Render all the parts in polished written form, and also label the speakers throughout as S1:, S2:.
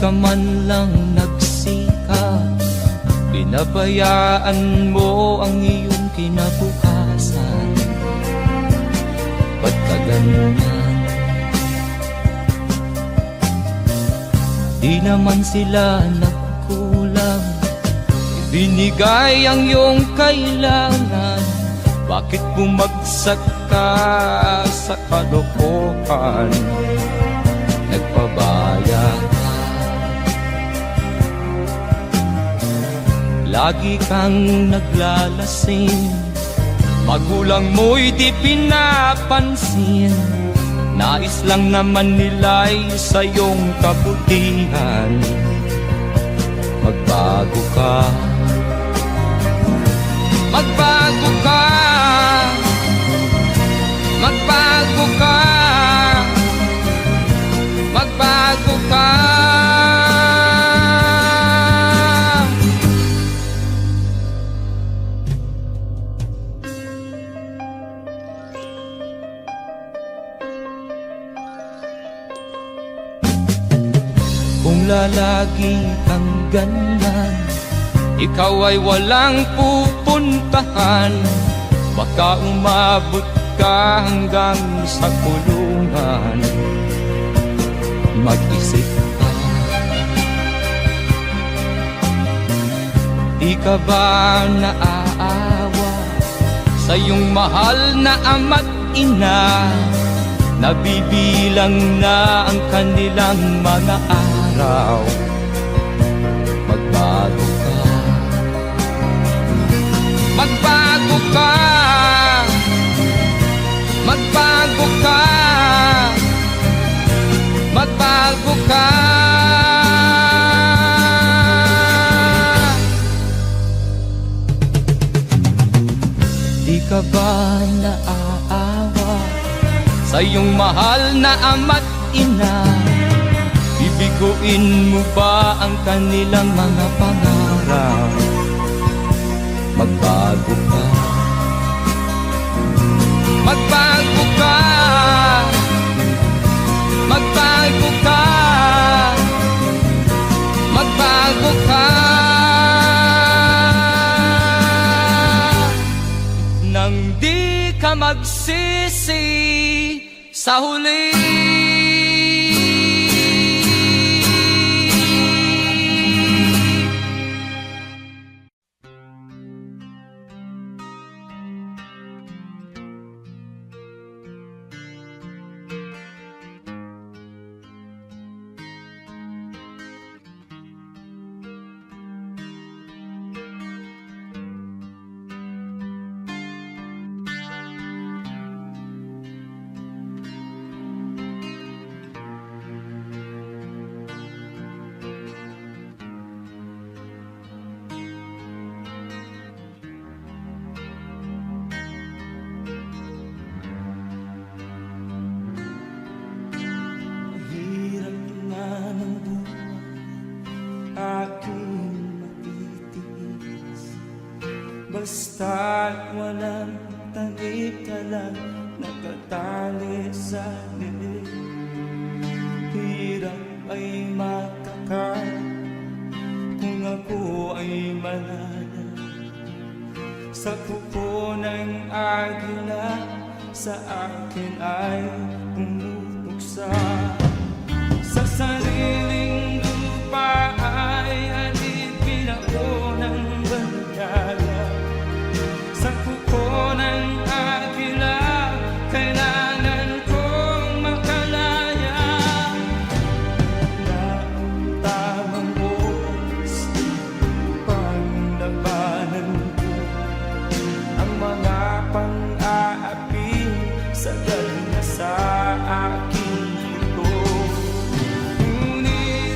S1: ka man lang nagsikap, pinabayaan mo ang iyong kinabukasan. Ba't ka ganyan? Di naman sila nagkulang, ibinigay ang iyong kailangan. Bakit bumagsak ka sa kalokohan? Nagpabaya ka, lagi kang naglalasing, magulang mo'y di pinapansin. Nais lang naman nila'y sa iyong kabutihan. Magbago ka, magbago ka, magbago ka, magbago ka. Kung lalagi kang ganyan, ikaw ay walang pupuntahan. Baka umabot ka hanggang sa kulungan. Mag-isip ka, di ka ba naaawa sa iyong mahal na ama't ina? Nabibilang na ang kanilang mga araw. Magbago ka, magbago ka, magbago ka, magbago ka. Di ka ba naaawa sa iyong mahal na ama't ina? Bibiguin mo ba ang kanilang mga pangarap? Magbago ka, magbago ka, magbago ka, magbago ka. Nang di ka magsisi sa huli.
S2: Basta't walang tanik ka lang nakatali sa liig. Hirap ay makakain kung ako ay malaya. Sa kuko ng agila sa akin ay pumutuksa. Sa sariling lupa ay alipin ako ng bandala. Sa kuko ng agila, kailangan kong makalaya. Na ang tamang oras upang labanan ko ang mga pang-aapi sagad na sa aking ito. Ngunit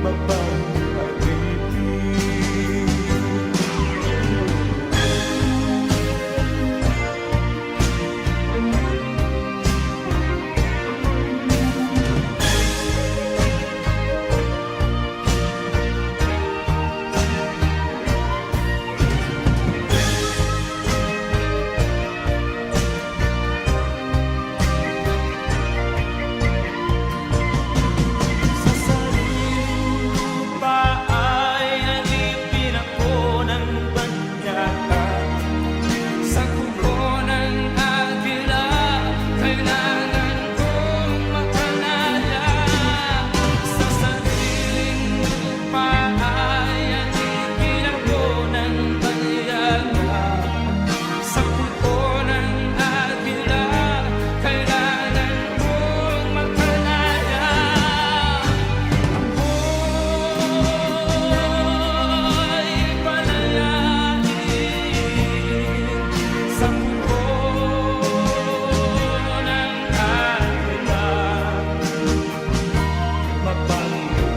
S2: Sa sariling lupa ay alipin ako ng banyaga.
S1: Sa kuko ng agila, kailangan kong makalaya.
S2: Sa sariling lupa ay alipin ako ng banyaga.
S1: Sa kuko ng agila, kailangan kong makalaya.
S2: Ako'y palayain sa kuko ng agila, mapangkalipin.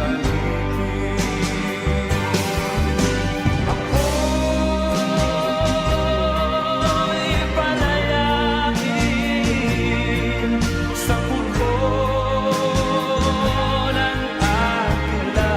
S2: Ako'y palayain sa kuko ng agila,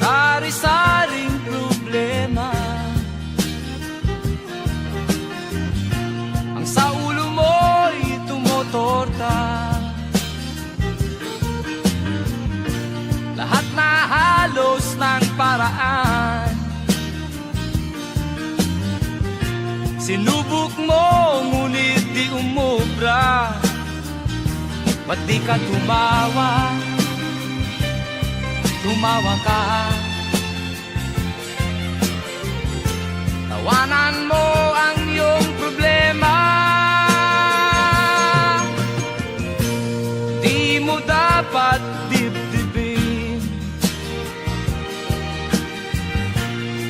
S1: Sari-saring problema ang sa ulo mo'y tumotorta. Lahat na halos ng paraan sinubok mo, ngunit di umubra. Ba't di ka tumawa? Tumawa ka. Tawanan mo ang iyong problema. Di mo dapat dibdibin,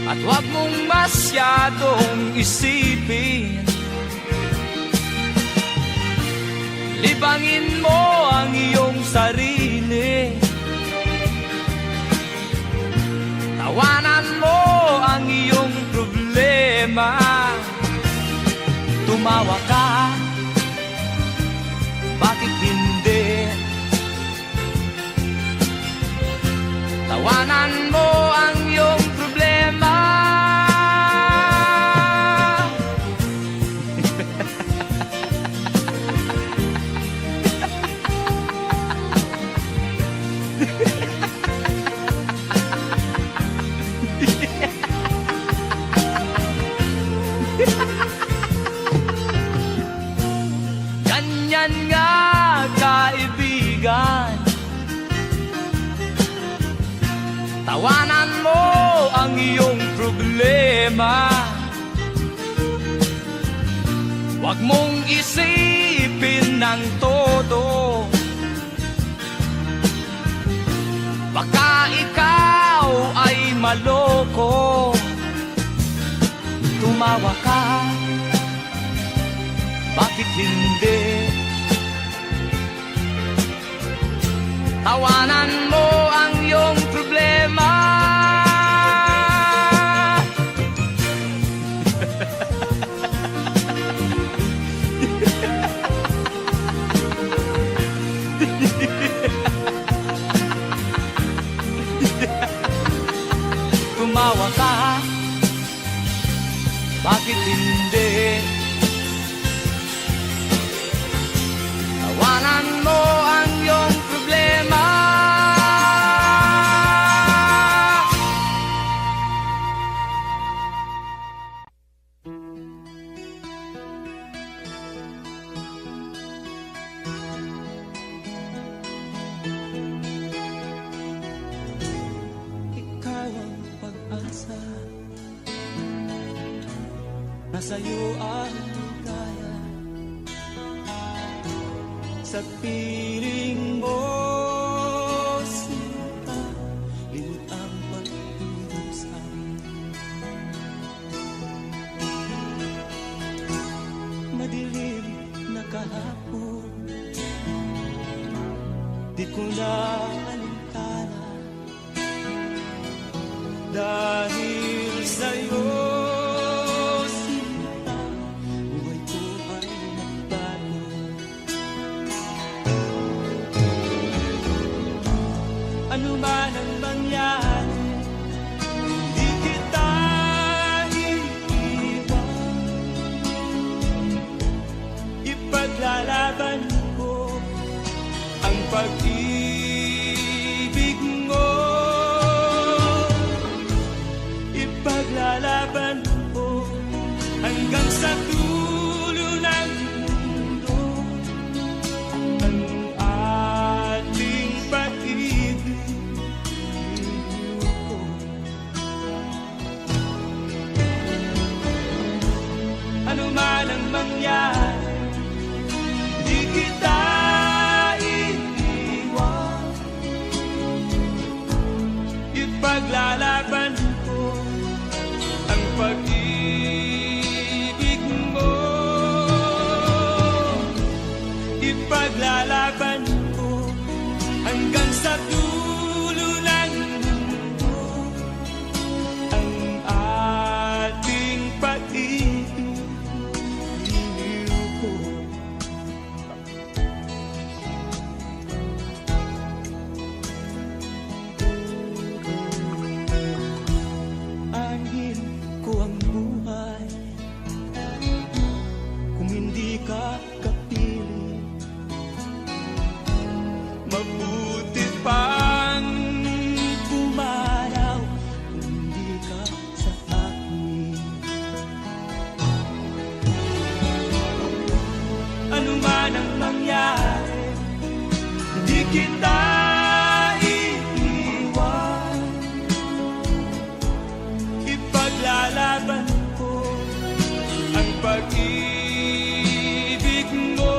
S1: at huwag mong masyadong isipin. Libangin mo ang iyong sarili. Tawanan mo ang iyong problema. Tumawa ka, bakit hindi? Tawanan mo ang iyong problema. Ganyan nga, kaibigan. Tawanan mo ang iyong problema. Huwag mong isipin ng todo. Baka ikaw ay maloko. Tumawa ka, bakit hindi? Tawanan mo ang iyong problema. Tumawa ka, bakit hindi? Tawanan mo ang iyong problema.
S2: sa'yo ang ligaya. Sa piling mo, sinta, limot ang pag-ibig sa'kin. Madilim na kahapon, di ko na alintana, dahil sa'yo, sinta, buhay ko ay nagbago. Ano man ang mangyari, di kita iiwan. Ipaglalaban ko ang pag-ibig mo. Ipaglalaban ko hanggang sa dulo ng mundo ang ating pag-ibig. Ano man ang mangyari, di kita iiwan. Ipaglalaban ko ang pag-ibig mo. Ipaglalaban ko hanggang sa dulo ng mundo ang ating pag-ibig. Anhin ko ang buhay kung hindi ka kapiling. Mabuti pang pumanaw kung hindi ka sa akin. Ano man ang mangyari, di kita iiwan. Ipaglalaban ko ang pag-ibig mo.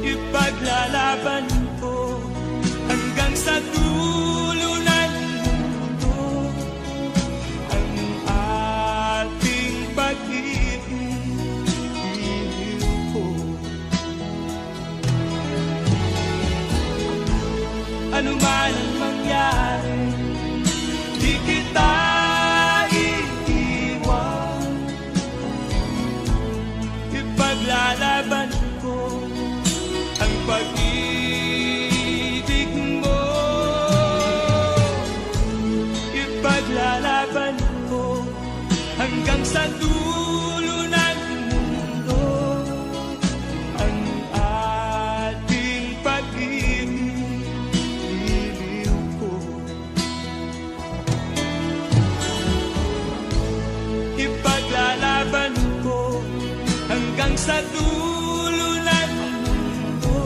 S2: Ipaglalaban ko hanggang sa dulo ng mundo ang ating pag-ibig. Ano man ang mangyari, di kita iiwan. Ipaglalaban ko ang pag-ibig mo. Ipaglalaban ko hanggang sa dulo ng mundo ang ating pag-ibig. Iliw ko. Ipaglalaban ko hanggang sa dulo ng mundo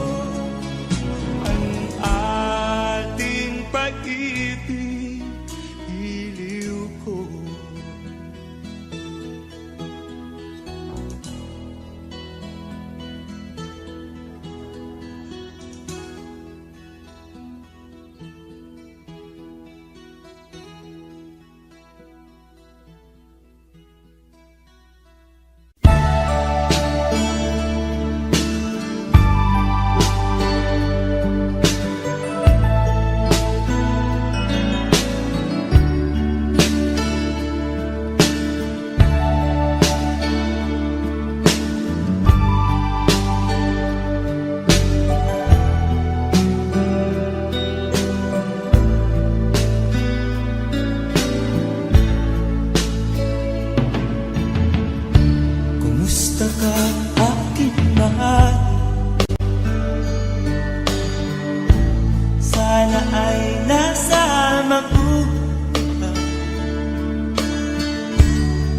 S2: ang ating pag-ibig. Iliw ko. Kumusta ka, aking mahal? Sana ay nasa mabuti ka.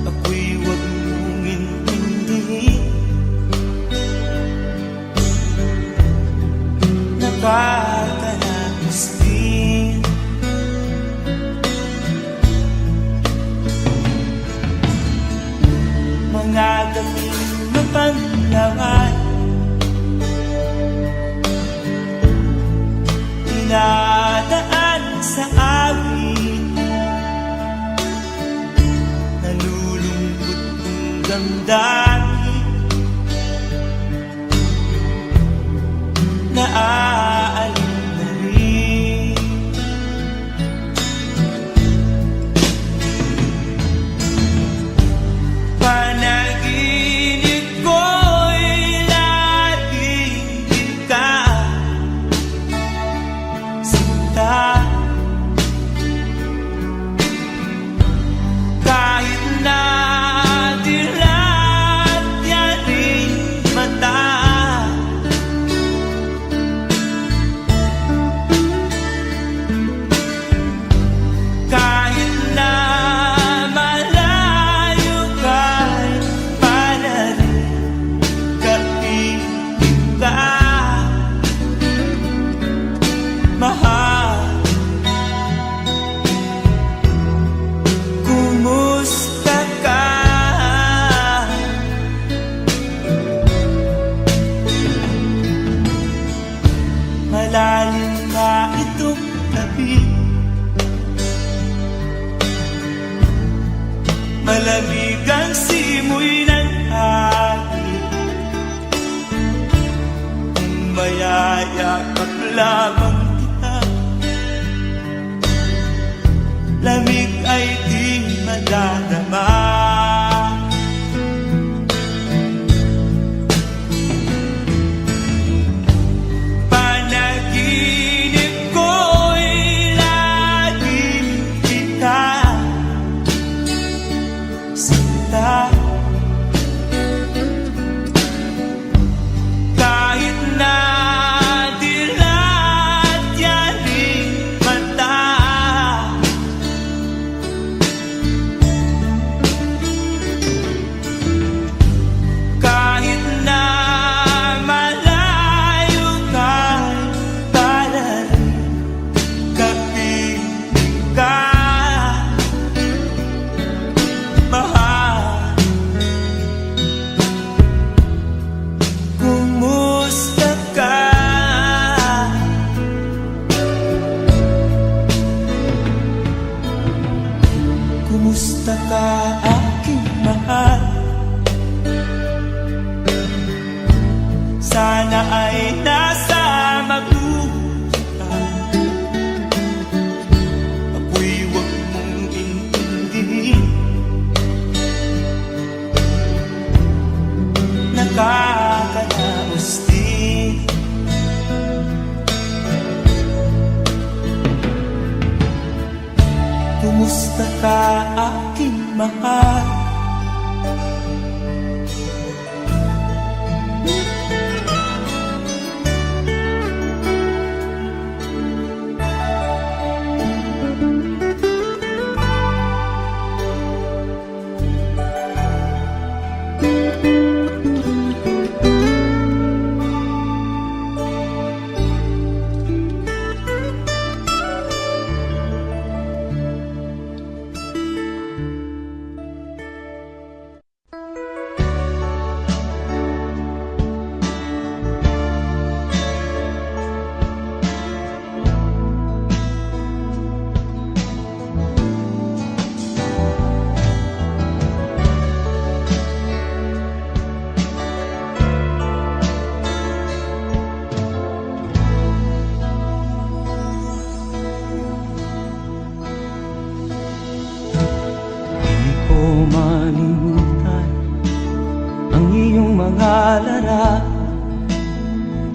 S2: Ako'y huwag mong intindihin. Nakakalakas din. ng dati naaalala na rin. Panaginip ko'y laging ikaw, sinta. Kahit na dilat yaring mata, kahit na malayo ka'y panarin, kapiling ka, mahal. Kumusta ka? Malalim ba itong tabi? Malamig ang simoy ng hangin, kung mayayakap lamang kita, lamig ay di madadama. Panaginip ko'y laging kita, sinta. Kahit na dilat yaring mata, kahit na malayo ka'y panarin, kapiling ka, mahal. Kumusta ka? Kumusta ka, aking mahal? Sana ay nasa mabuti ka. Ako'y huwag mong intindihin, nakakalaos din. Kumusta ka, aking mahal? Di ko malimutan ang iyong mga larawan,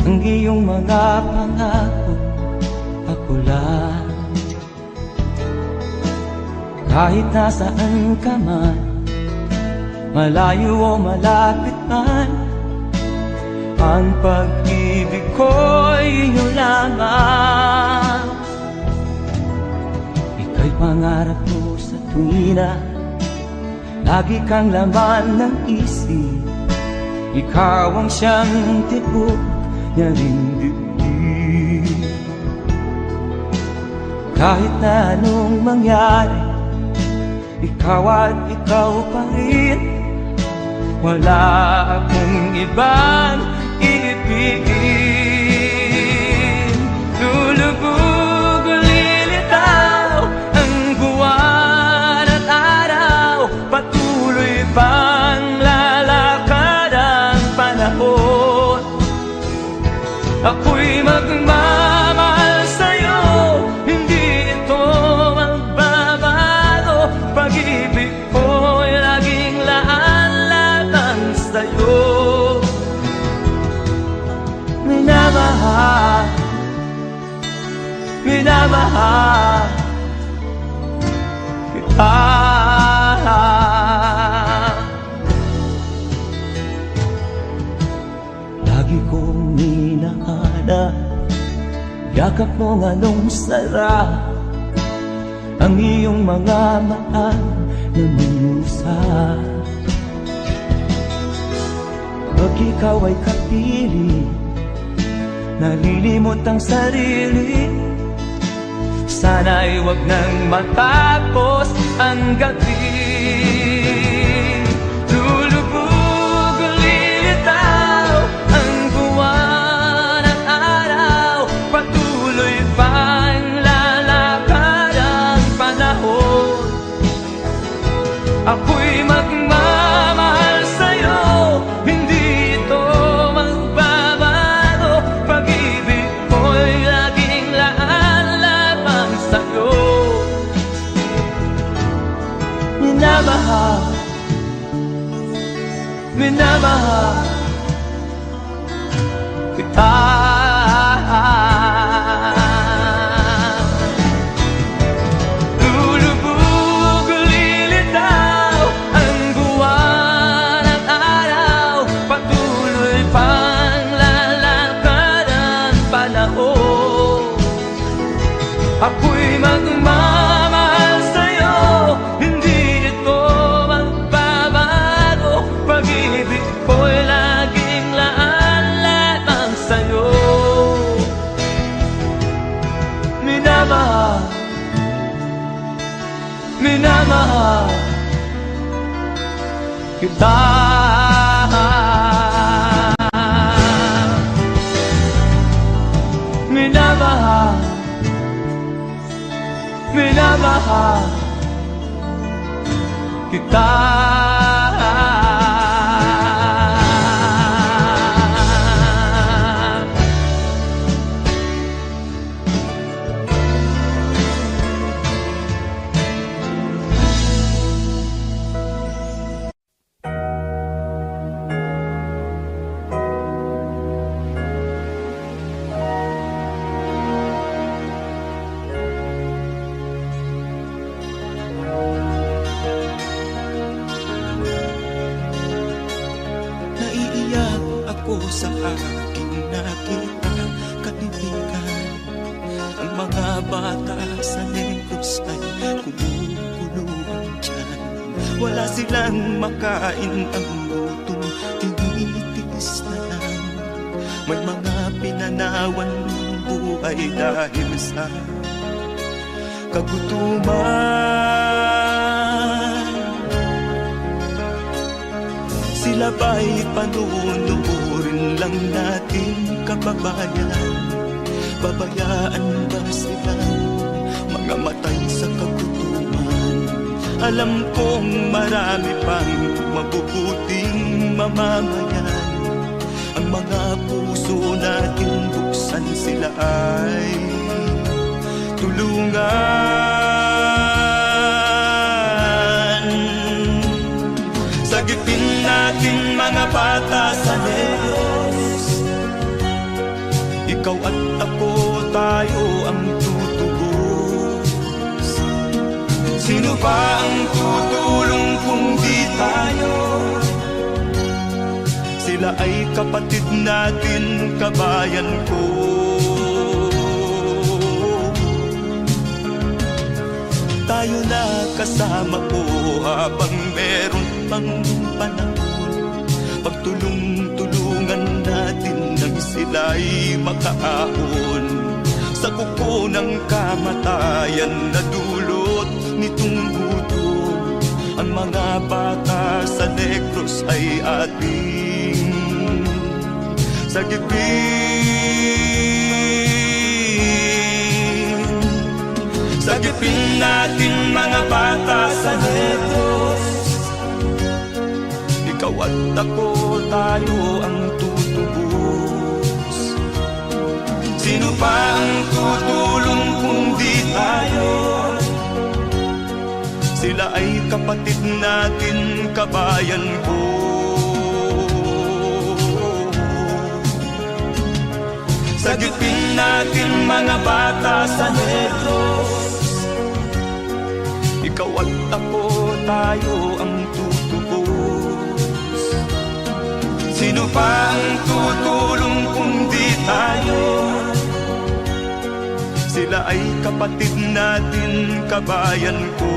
S2: ang iyong mga pangako, ako lang. Kahit nasaan ka man, malayo o malapit man, ang pag-ibig ko'y iyo lamang. Ika'y pangarap ko sa tuwina, lagi kang laman ng isip. Ikaw ang siyang tibok niya ring dibdib. Kahit na anong mangyari, ikaw at ikaw pa rin. Wala akong ibang iibigin. Lulubog o lilitaw ang buwan at araw, patuloy pang minamahal kita. Lagi kong minahanap yakap mo nganong sarap ang iyong mga mata na minusa. Pag ikaw ay kapili, nalilimot ang sarili. Sana'y wag nang matapos ang gabi. Lulubog ulitaw ang buwan at araw, patuloy pang lalakad ang panahon. Ako'y magmamahal sa'yo, hindi ito magbabago. Pag-ibig ko'y laging laan lamang sa'yo. Minamahal, minamahal kita. Ako'y magmamahal sa'yo, hindi ito magbabago. Pag-ibig ko'y laging laan lamang sa'yo. Minamahal, minamahal kita. Minamahal, minamahal kita. Ako sa aking nakita kaibigan, ang mga bata sa Negros ay kumukuluhan dyan. Wala silang makain, ang gutom tinitiis na lang. May mga pinanawan ng buhay dahil sa kagutuman. Sila ba'y panunurin lang natin, kababayan? Babayaan ba silang mga matay sa kagutuman? Alam kong marami pang mabubuting mamamayan. Ang mga puso natin buksan, sila ay tulungan. Sagipin natin mga bata sa Negros, ikaw at ako, tayo ang tutubos. Sino ba ang tutulong kung di tayo? Sila ay kapatid natin, kabayan ko. Tayo na kasama ko habang meron pang panahon. Pagtulong-tulungan natin nang sila'y makaahon sa kuko ng kamatayan na dulot nitong gutom. Ang mga bata sa Negros ay ating sagipin. Sagipin natin mga bata sa Negros, ikaw at ako, tayo ang tutubos. Sino pa ang tutulong kung di tayo? Sila ay kapatid natin, kabayan ko. Sagipin natin mga bata sa Negros. Ikaw at ako, tayo ang tutubos. Sino pa ang tutulong kung di tayo? Sila ay kapatid natin, kabayan ko.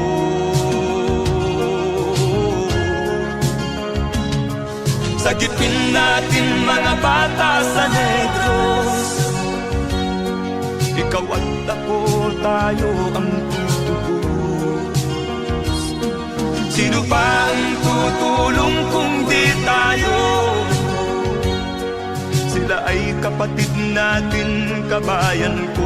S2: Sagipin natin mga bata sa Negros. Ikaw at ako, tayo ang tutubos. Sino pa ang tutulong kung di tayo? Sila ay kapatid natin, kabayan ko.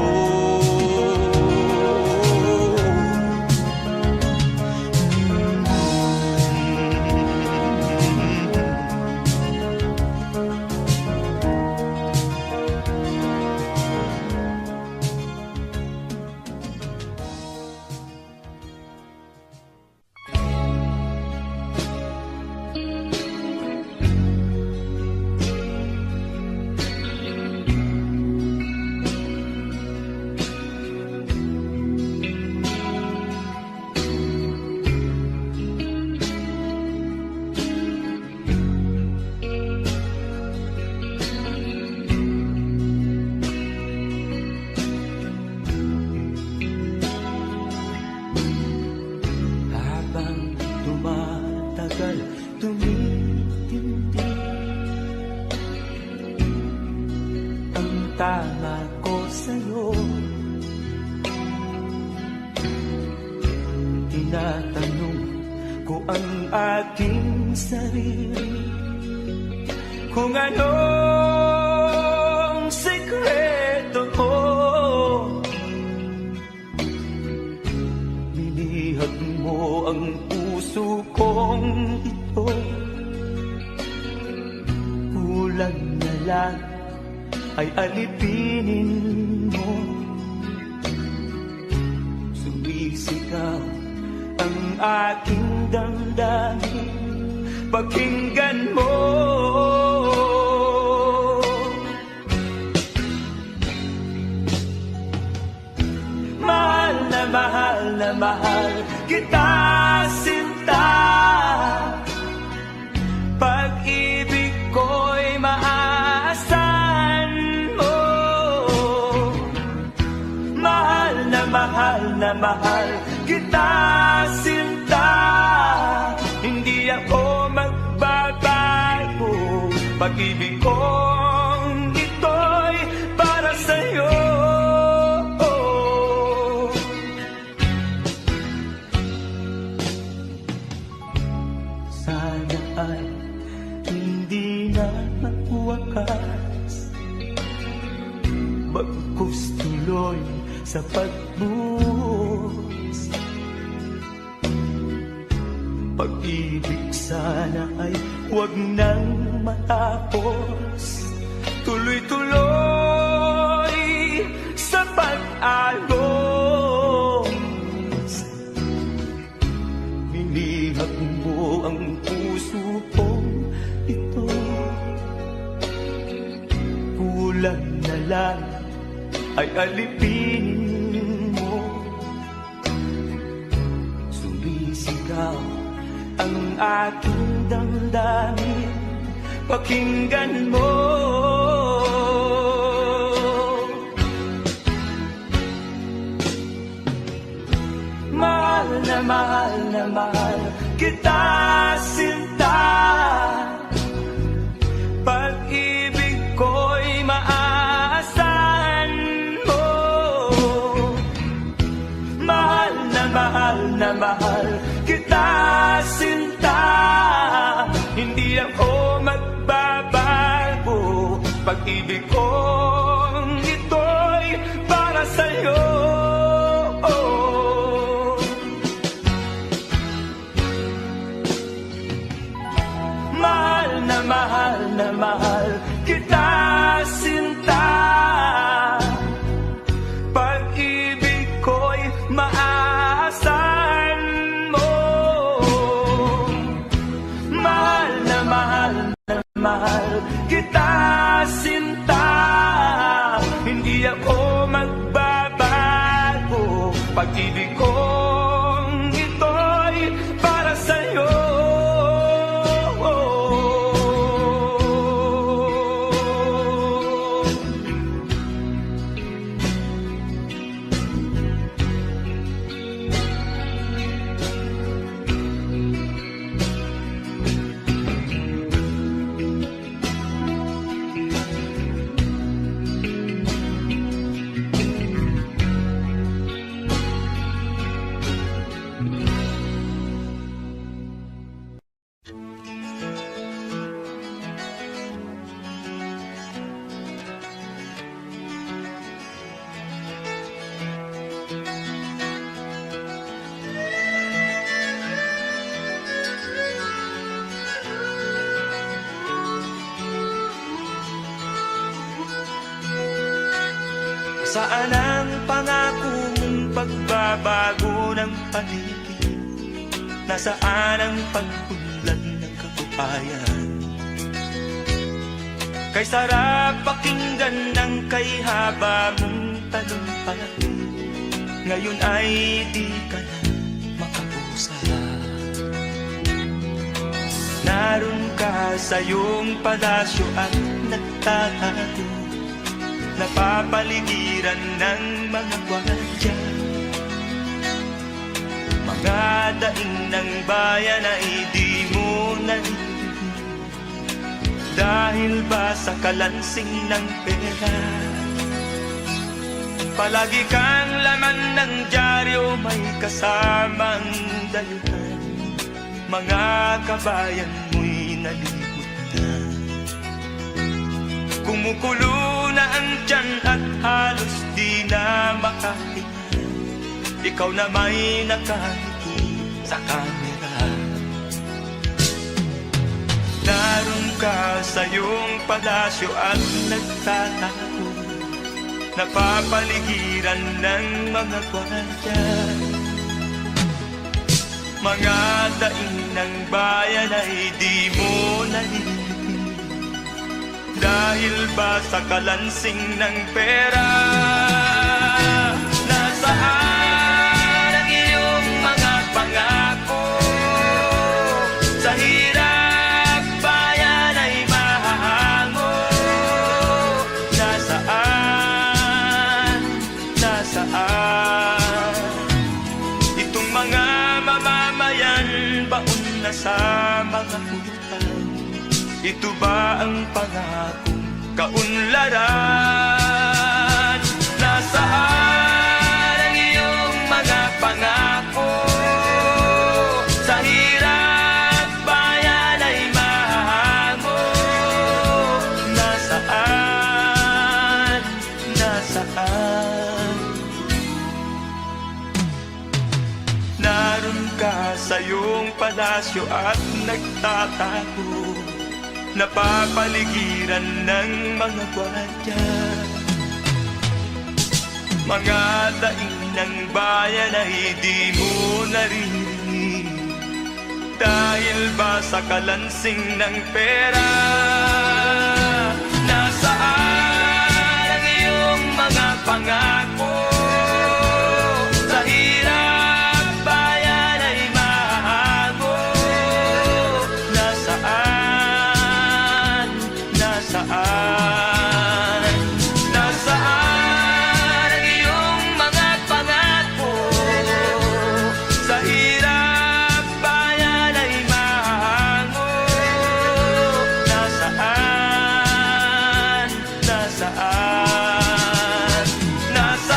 S3: Tama ko sa'yo, tinatanong ko ang aking sarili kung anong sekreto ko. Binihag mo ang puso kong ito, kulang na lang ay alipinin mo. Sumisigaw ang aking damdamin, pakinggan mo. Mahal na mahal na mahal kita, sinta. Pag-ibig ko'y mahal na mahal kita, sinta. Hindi ako magbabago, pag-ibig kong ito'y para sa'yo. Sana ay hindi na magwakas, bagkus tuloy sa pagbuhos. Pag-ibig sana ay huwag nang matapos, tuloy-tuloy sa pag-agos. Binihag mo ang puso kong ito, kulang na lang ay alipinin mo. Sumisigaw ang aking damdamin, pakinggan mo. Mahal na mahal kita, sinta. Pag-ibig ko'y maaasahan mo. Mahal na mahal kita, sinta. Hindi ako magbabago, pag-ibig kong ito'y para sa'yo. Mahal na mahal kita, sinta. Pag-ibig ko'y maaasahan mo. Mahal na mahal kita, sinta. Hindi ako Pag-ibig kong ito'y para sa'yo. Saan ang pangako mong pagbabago ng paligid? Nasaan ang pag-unlad ng kabuhayan? Kay sarap pakinggan ng kay haba mong talumpati, ngayon ay di ka na makausap. Naroon ka sa iyong palasyo at nagtatago, napapaligiran ng mga gwardiya. Mga daing ng bayan ay di mo naririnig, dahil ba sa kalansing ng pera? Palagi kang laman ng dyaryo, may kasamang dayuhan. Mga kabayan mo'y nalibot na, kumukulo na ang tiyan at halos di na makahinga. Ikaw na may nakangiti sa kamera. Naroon ka sa iyong palasyo at nagtatago, napapaligiran ng mga gwardiya. Mga daing ng bayan ay di mo narinig, dahil ba sa kalansing ng pera? Nasaan ang iyong mga pangako? Sa hirap bayan ay mahahango. Nasaan? Nasaan? Itong mga mamamayan, baon na sa mga utang. Ito ba ang pangakong kaunlaran? Nasaan ang iyong mga pangako? Sa hirap bayan ay mahango. Nasaan? Nasaan? Naroon ka sa iyong palasyo at nagtatago, napapaligiran ng mga gwardiya. Mga daing ng bayan ay di mo naririnig, dahil ba sa kalansing ng pera? Nasaan ang iyong mga pangako? Sa hirap bayan ay mahahango. Nasaan? Nasaan? Nasaan ang iyong mga pangako? Sa hirap bayan ay mahango. Nasaan? Nasaan? Nasaan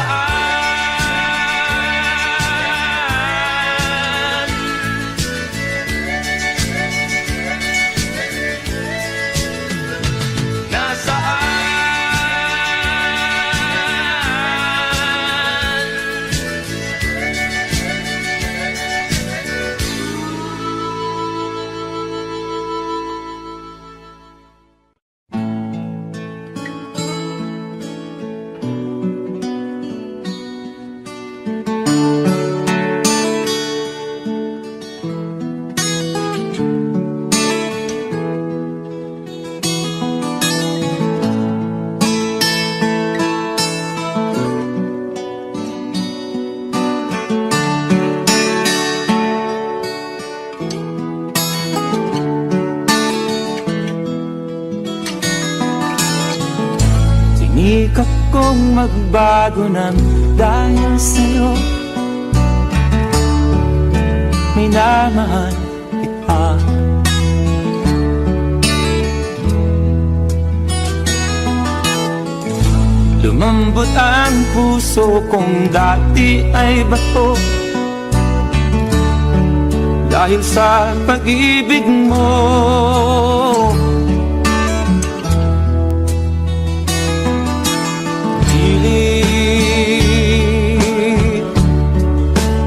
S2: ayokong magbago ng dahil sa'yo. Minamahal kita. Lumambot ang puso kong dati ay bato dahil sa pag-ibig mo. Pilit,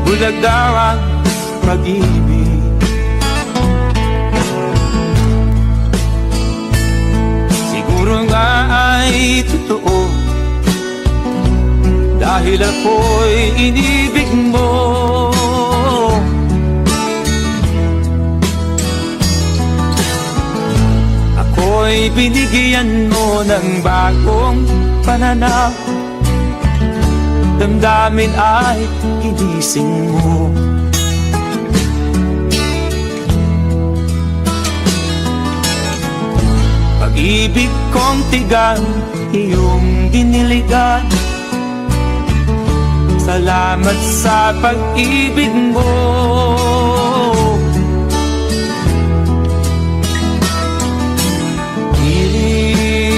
S2: bulag daw ang pag-ibig. Siguro nga ay totoo dahil ako'y inibig mo. Ako'y binigyan mo ng bagong pananaw. Damdamin ay ginising mo. Pag-ibig kong tigang iyong diniligan. Salamat sa pag-ibig mo. Pilit,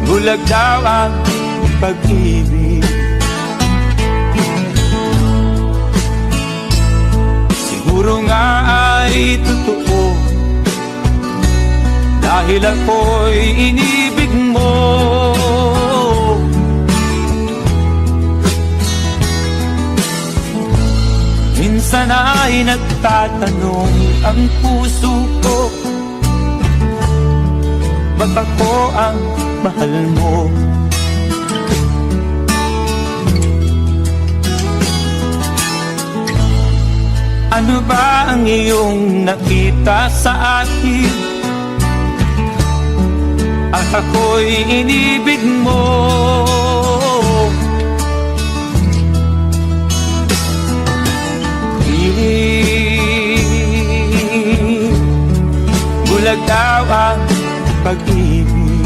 S2: bulag daw ang pag-ibig. Siguro nga ay totoo dahil ako'y inibig mo. Minsan ay nagtatanong ang puso ko, ba't ako ang mahal mo? Ano ba ang iyong nakita sa akin? At ako'y inibig mo. Bulag daw ang pag-ibig.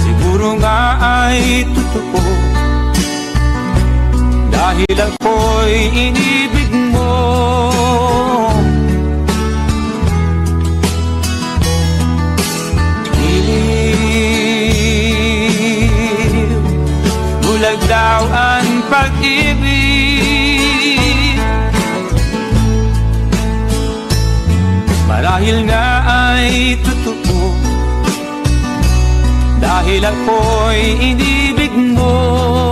S2: Siguro nga ay totoo dahil ako'y inibig mo. Bulag daw ang pag-ibig. Marahil nga ay totoo dahil ako'y inibig mo.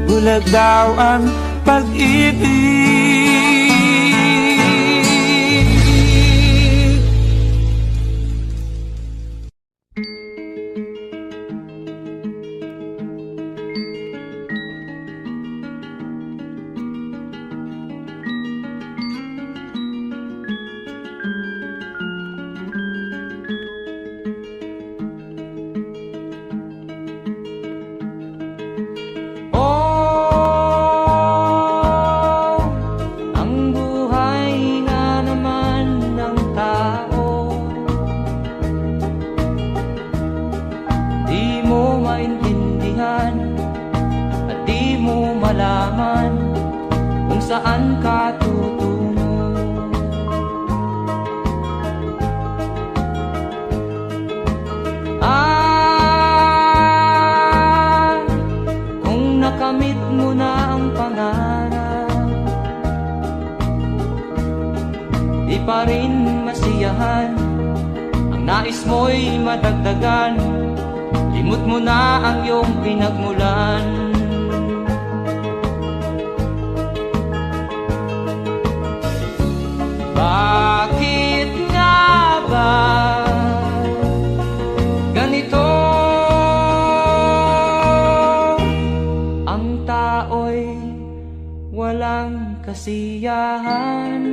S2: Bulag daw ang pag-ibig. Saan ka tutungo? Kung nakamit mo na ang pangarap, di pa rin masiyahan. Ang nais mo'y madagdagan. Limot mo na ang iyong pinagmulan. Bakit nga ba ganito? Ang tao'y walang kasiyahan.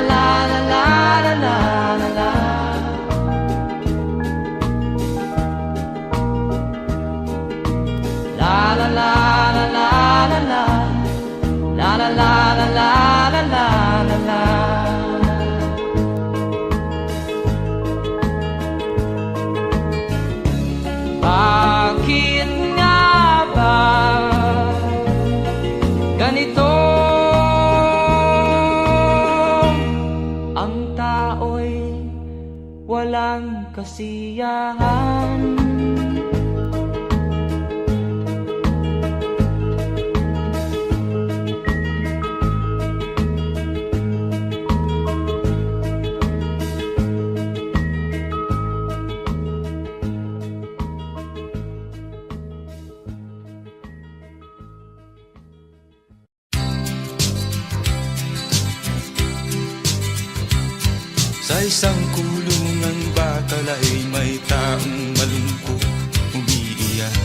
S1: la la la la la la la. La la la la la la la. La la la la la la la la la. Bakit nga ba ganito? Ang tao'y walang kasiyahan.
S3: Sa isang kulungan bakal ay may taong malungkot umiiyak.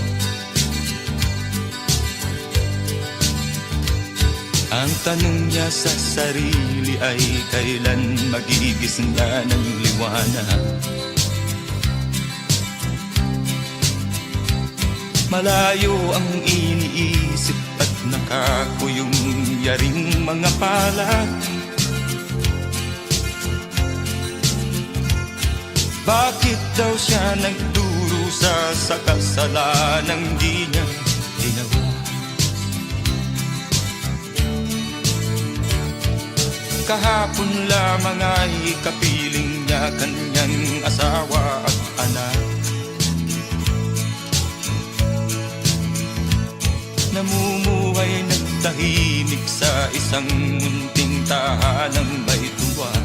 S3: Ang tanong niya sa sarili ay kailan magigisna ng liwanag. Malayo ang iniisip at nakakuyong yaring mga palad. Bakit daw siya nagdurusa sa kasalanang di niya ginawa? Kahapon lamang ay kapiling niya kanyang asawa at anak. Namumuhay nagtahimik sa isang munting tahanang may tuwa.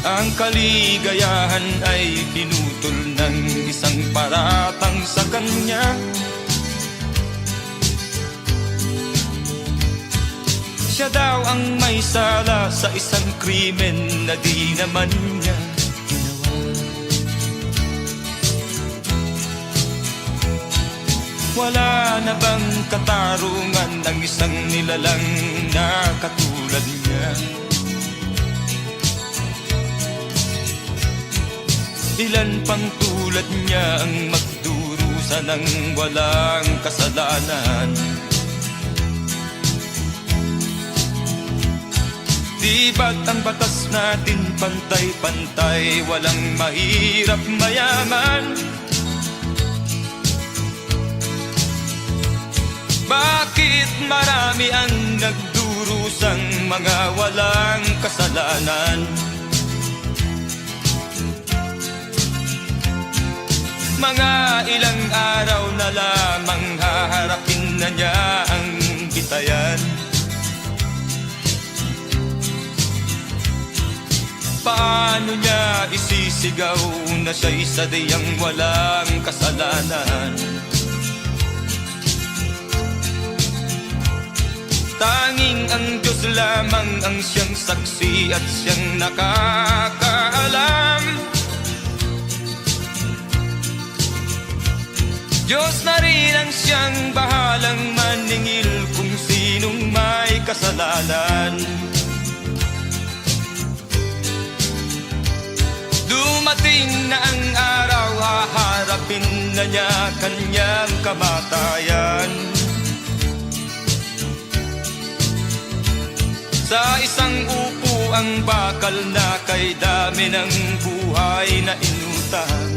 S3: Ang kaligayahan ay pinutol ng isang paratang sa kanya. Siya daw ang may sala sa isang krimen na di naman niya ginawa. Wala na bang katarungan ng isang nilalang na katulad niya? Ilan pang tulad niya ang magdurusa ng walang kasalanan? Di ba't ang batas natin pantay-pantay, walang mahirap mayaman? Bakit marami ang nagdurusang mga walang kasalanan? Mga ilang araw na lamang haharapin na niya ang bitayan. Paano niya isisigaw na siya'y sadyang walang kasalanan? Tanging ang Diyos lamang ang siyang saksi at siyang nakakaalam. Diyos na rin ang siyang bahalang maningil kung sinong may kasalanan. Dumating na ang araw, haharapin na niya kanyang kamatayan. Sa isang upo ang bakal na kay dami ng buhay na inutang.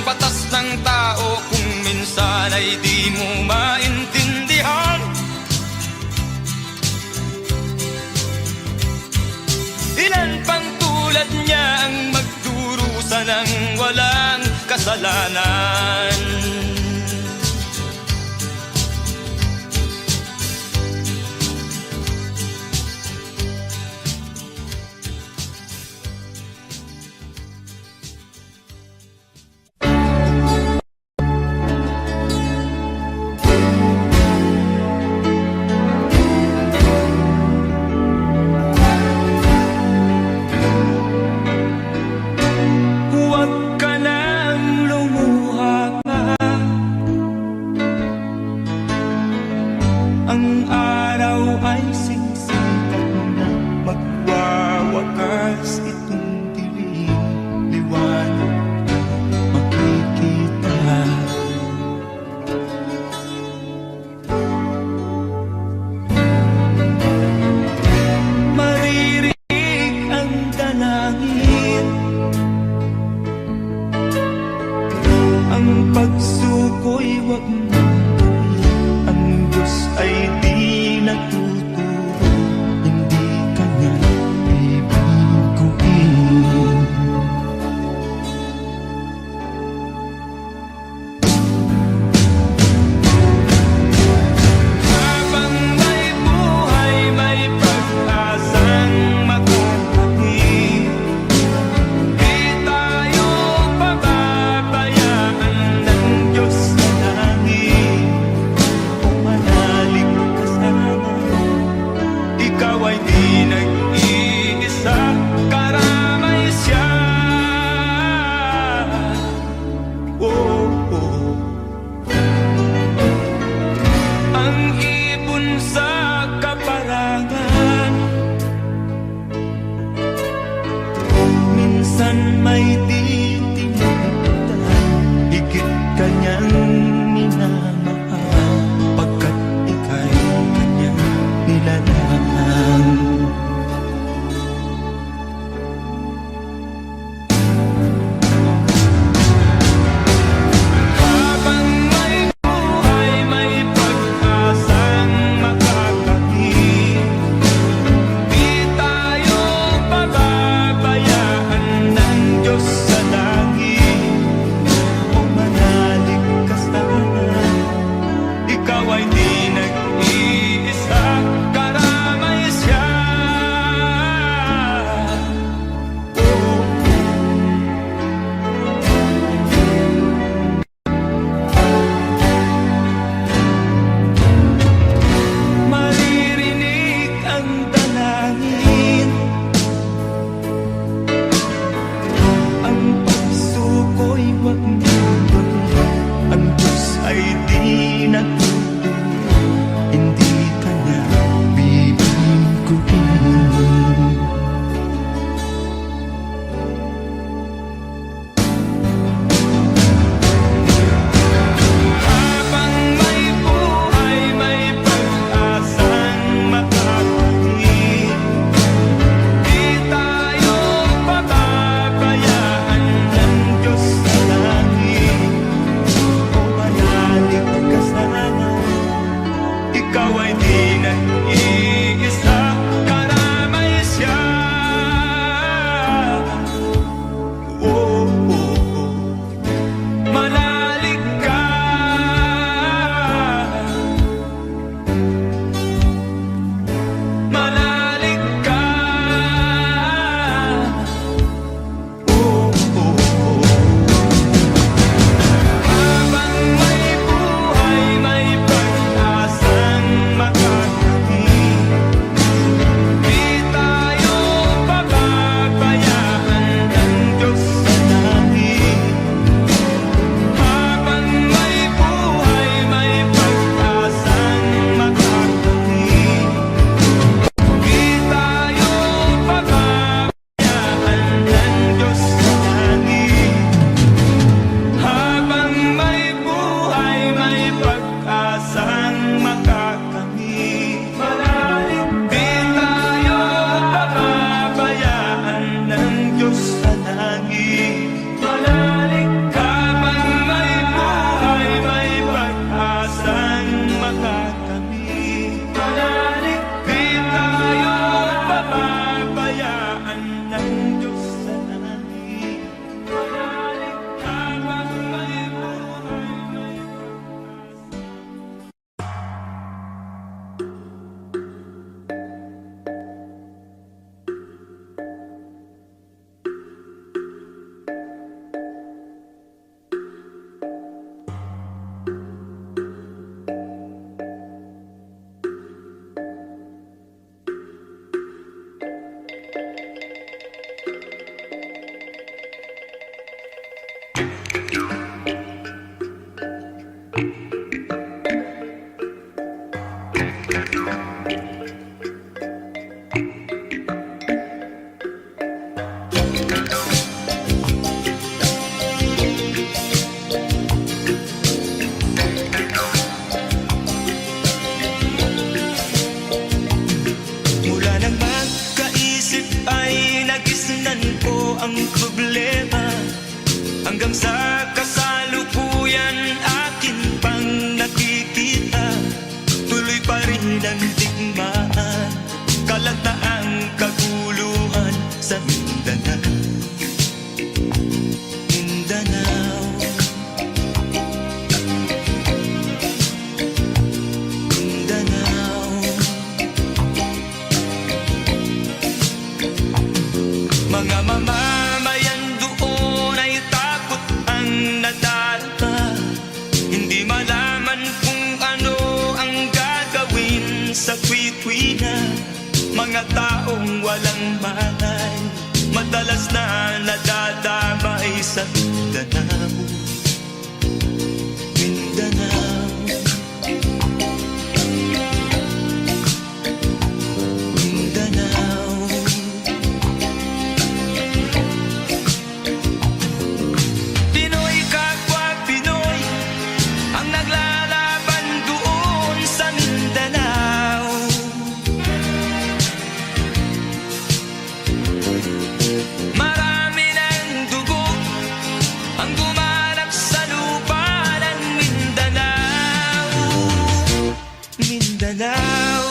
S3: Batas ng tao kung minsan ay di mo maintindihan. Ilan pang tulad niya ang magdurusa ng walang kasalanan? wag mong gawin. Ang Diyos ay di natuturo, hindi Kanya bibiguin. Habang may buhay, may pag-asang makakamit. Di tayo pababayaan ng Diyos sa langit. Kung manalig ka sana, ikaw ay di nag-iisa, karamay siya. Oh, oh. Ang ibon sa kaparangan, minsan may titinitan, higit kanyang minamahal, pagkat ika'y kanyang nilalang. Habang may buhay, may pag-asang makakamit. Di tayo pababayaan ng Diyos sa langit. Kung manalig ka sana, ikaw ay di nag-iisa, karamay siya. Oh, maririnig ang dalangin, ang pagsuko'y wag mong gawin. Ang Diyos ay di natuturo, hindi Kanya bibiguin. Habang may buhay, may pag-asang makakamit. Di tayo pababayaan ng Diyos sa langit. Kung manalig ka sana, ikaw ay di nag-iisa, karamay siya. Oh, oh, oh. Manalig ka, manalig ka. Oh, oh, oh. Habang may buhay, may pag-asang makakamit. Di tayo pababayaan ng Diyos sa langit. Habang may buhay, may pag-asang makakamit. Di tayo pababayaan ng Diyos sa langit. Habang may buhay, may pag-asang makakamit. Di tayo pababayaan ng Diyos sa langit. Habang may buhay, may pag-asang makakamit. Di tayo pababayaan ng Diyos sa langit. Habang may buhay, may ang problema hanggang sa kasalukuyan akin pang ng digmaan, kalataang kaguluhan sa Mindanao. Mindanao, Mindanao. Mga mamamayan doon ay takot ang nadarama, hindi malaman kung ano ang gagawin sa kwit-kwina. Mga taong walang malay, madalas na nadadamay sa Mindanao. Mindanao, Mindanao. Pinoy kapwa Pinoy ang naglalaban doon sa Mindanao. Marami ng dugo ang gumanap sa lupa ng Mindanao. Mindanao,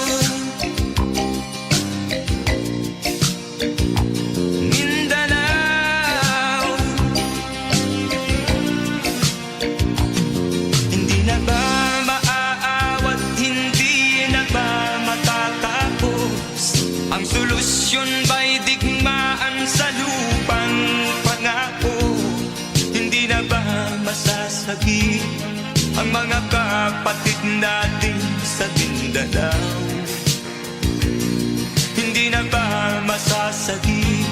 S3: Mindanao. Hindi na ba maaawat, hindi na ba matatapos? Ang solusyon ba'y digmaan sa lupang pangako? Hindi na ba masasagi ang mga kapatid natin sa Mindanao? Hindi na ba masasagi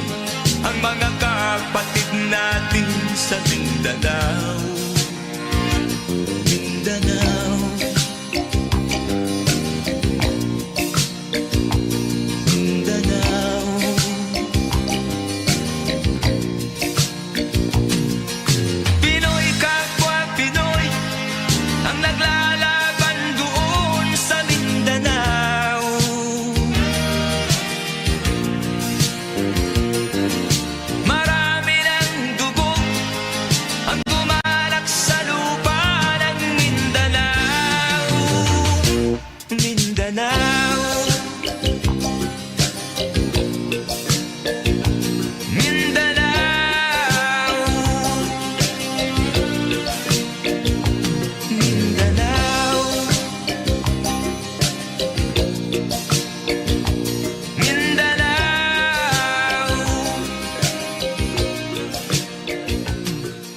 S3: ang mga kapatid natin sa Mindanao? Mindanao, Mindanao. Pinoy kapwa Pinoy ang naglalaban doon sa Mindanao. Marami ng dugo ang gumalak sa lupa ng Mindanao. Mindanao, Mindanao. Mindanao, Mindanao.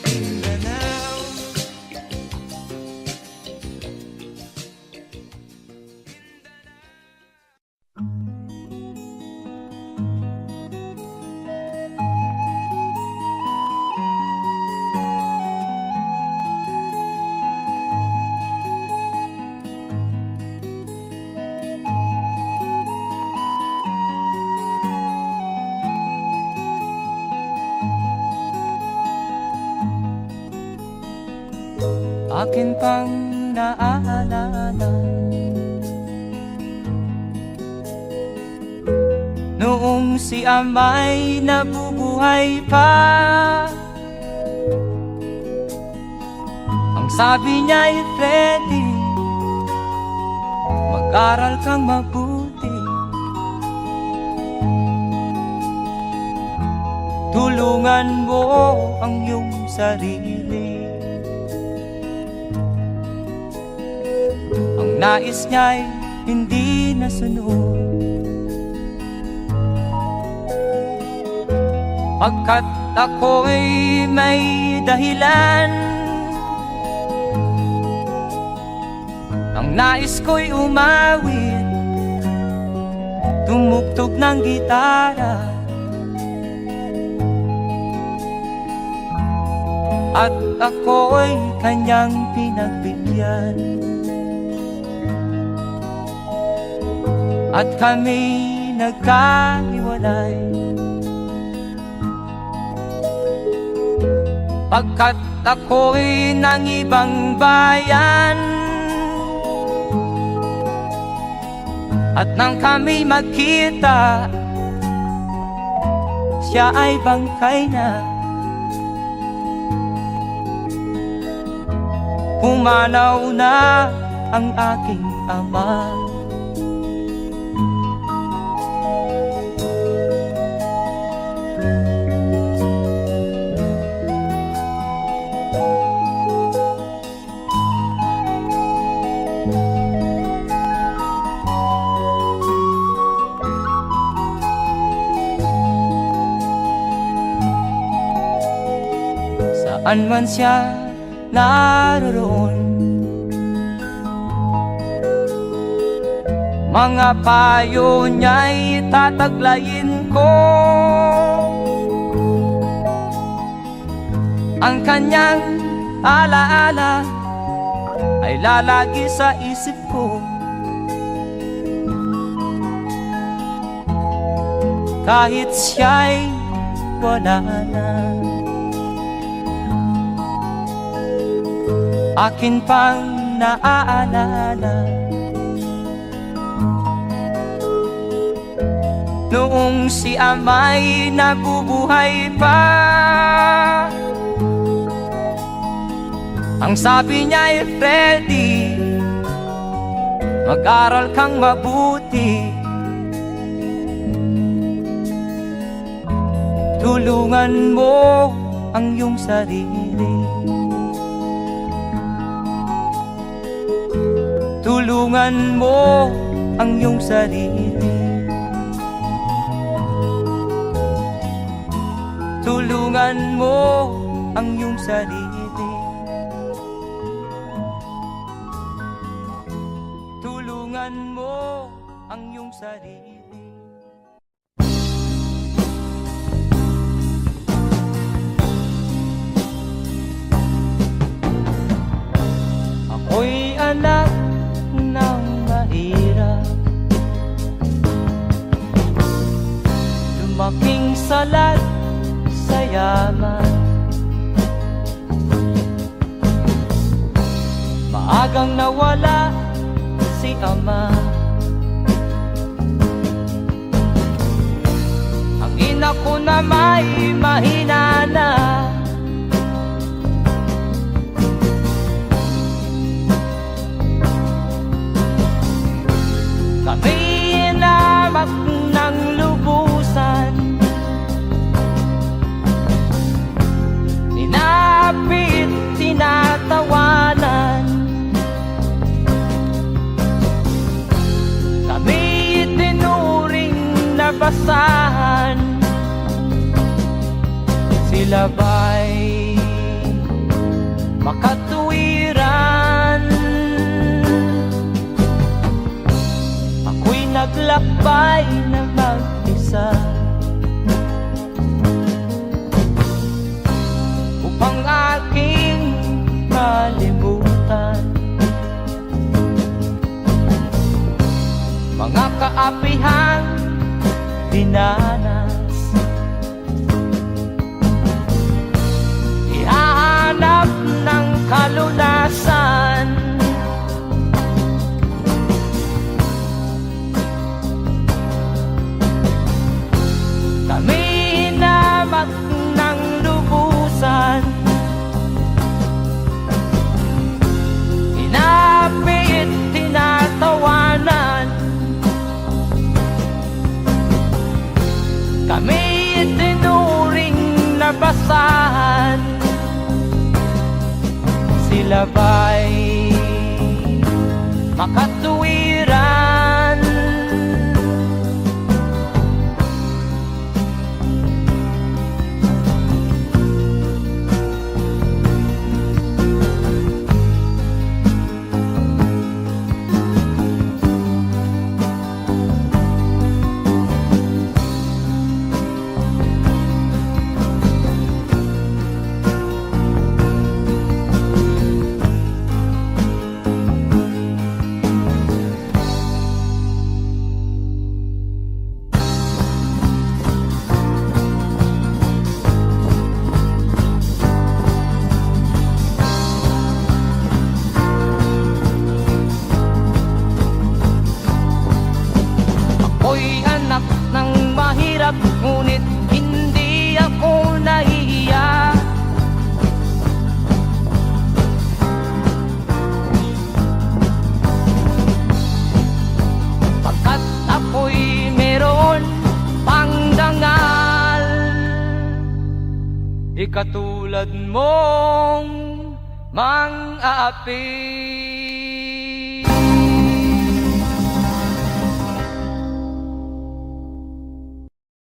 S3: Mindanao.
S1: Akin pang naaalala noong si ama'y nabubuhay pa. Ang sabi niya'y Freddy, mag-aral kang mabuti, tulungan mo ang iyong sarili. Ang nais niya'y hindi nasunod, pagkat ako'y may dahilan. Ang nais ko'y umawit, tumugtog ng gitara, at ako'y kanyang pinagbigyan. At kami nagkahiwalay, pagkat ako'y ng ibang bayan. At nang kami magkita, siya ay bangkay na. Pumanaw na ang aking ama. saan man siya naroon. Mga payo niya'y tataglayin ko, ang kanyang alaala ay lalagi sa isip ko. Kahit siya'y wala na, akin pang naaalala noong si ama'y nabubuhay pa. Ang sabi niya'y Freddy, mag-aral kang mabuti, tulungan mo ang iyong sarili, tulungan mo ang iyong sarili, tulungan mo ang iyong sarili, tulungan mo ang iyong sarili. Ako'y anak ng mahirap, lumaking salat sa yaman. Maagang nawala si ama, ang ina ko na may mahina na. Kami inamak ng lubusan, tinapit, tinatawanan. Kami tinuring na basahan, sila ba'y makatuwiran? Ako'y naglakbay na mag-isa upang aking malimutan mga kaapihang dinanas. Ihahanap ng kalunasan, kami hinamak ng lubusan, hinapit, tinatawanan. Kami tinuring na basahan, sila ba'y makatuwiran? Ako'y anak ng mahirap, ngunit hindi ako nahihiya. Pagkat ako'y meron pang dangal, di katulad mong mang-aapi.